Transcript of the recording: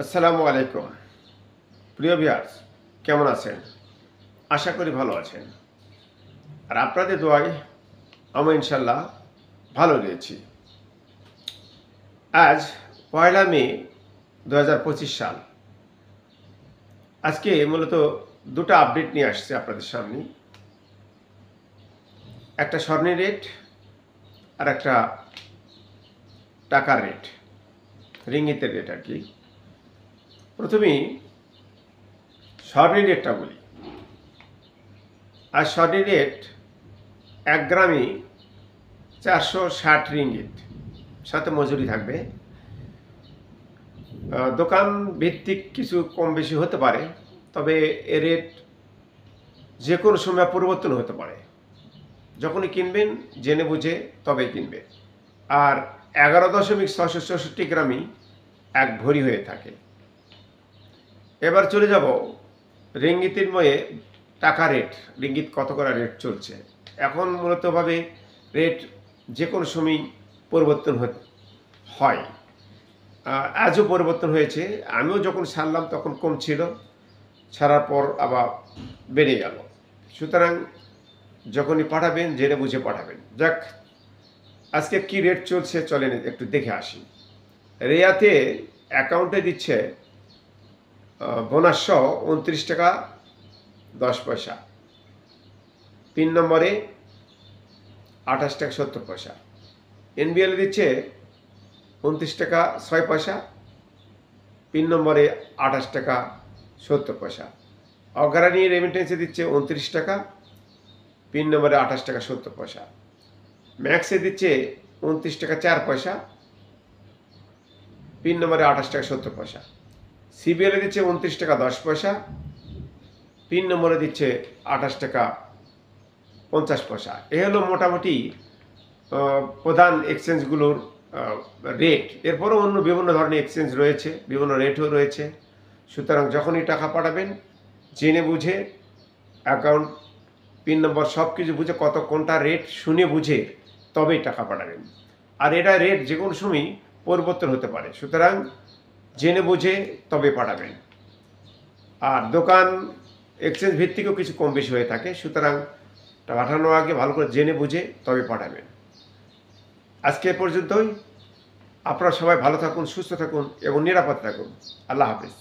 আসসালামু আলাইকুম। প্রিয় ভিউয়ার্স, কেমন আছেন? আশা করি ভালো আছেন। আর আপনাদের দোয়ায় আমি ইনশাল্লাহ ভালো রয়েছি। আজ ১লা মে ২০২৫ সাল। আজকে মূলত দুটো আপডেট নিয়ে আসছি আপনাদের সামনে। একটা স্বর্ণের রেট আর একটা টাকার রেট, রিঙ্গিতের রেট আর কি। প্রথমেই স্বর্ণের রেটটা বলি। আর স্বর্ণের রেট ১ গ্রামে ৪৬০ রিঙ্গিত, সাথে মজুরি থাকবে। দোকান ভিত্তিক কিছু কম বেশি হতে পারে, তবে এ রেট যে কোনো সময় পরিবর্তন হতে পারে। যখনই কিনবেন জেনে বুঝে তবেই কিনবেন। আর ১১.৬৬৪ গ্রামই ১ ভরি হয়ে থাকে। এবার চলে যাব রিঙ্গিতের ময়ে টাকা রেট। রিঙ্গিত কত করে রেট চলছে এখন? মূলতভাবে রেট যে কোনো সময় পরিবর্তন হয়। আজও পরিবর্তন হয়েছে। আমিও যখন ছাড়লাম তখন কম ছিল, ছাড়ার পর আবার বেড়ে গেল। সুতরাং যখনই পাঠাবেন জেনে বুঝে পাঠাবেন। যাক, আজকে কি রেট চলছে চলেন একটু দেখে আসি। রেয়াতে অ্যাকাউন্টে দিচ্ছে বোনাস সহ ২৯ টাকা ১০ পয়সা। ৩ নম্বরে ২৮ টাকা ৭০ পয়সা। এনবিএলে দিচ্ছে ২৯ টাকা ৬ পয়সা। ৩ নম্বরে ২৮ টাকা ৭০ পয়সা। অগ্রণী রেমিটেন্সে দিচ্ছে ২৯ টাকা। ৩ নম্বরে ২৮ টাকা ৭০ পয়সা। ম্যাক্সে দিচ্ছে ২৯ টাকা ৪ পয়সা। ৩ নম্বরে ২৮ টাকা ৭০ পয়সা। সিবিএলে দিচ্ছে ২৯ টাকা ১০ পয়সা। ৩ নম্বরে দিচ্ছে ২৮ টাকা ৫০ পয়সা। এ হলো মোটামুটি প্রধান এক্সচেঞ্জগুলোর রেট। এরপরও অন্য বিভিন্ন ধরনের এক্সচেঞ্জ রয়েছে, বিভিন্ন রেটও রয়েছে। সুতরাং যখনই টাকা পাঠাবেন জেনে বুঝে, অ্যাকাউন্ট পিন নম্বর সব কিছু বুঝে, কত কোনটা রেট শুনে বুঝে তবেই টাকা পাঠাবেন। আর এটা রেট যে কোনো সময় পরিবর্তন হতে পারে, সুতরাং জেনে বুঝে তবে পাঠাবেন। আর দোকান এক্সচেঞ্জ ভিত্তিকও কিছু কম বেশি হয়ে থাকে, সুতরাং পাঠানোর আগে ভালো করে জেনে বুঝে তবে পাঠাবেন। আজকে এ পর্যন্তই। আপনারা সবাই ভালো থাকুন, সুস্থ থাকুন এবং নিরাপদ থাকুন। আল্লাহ হাফেজ।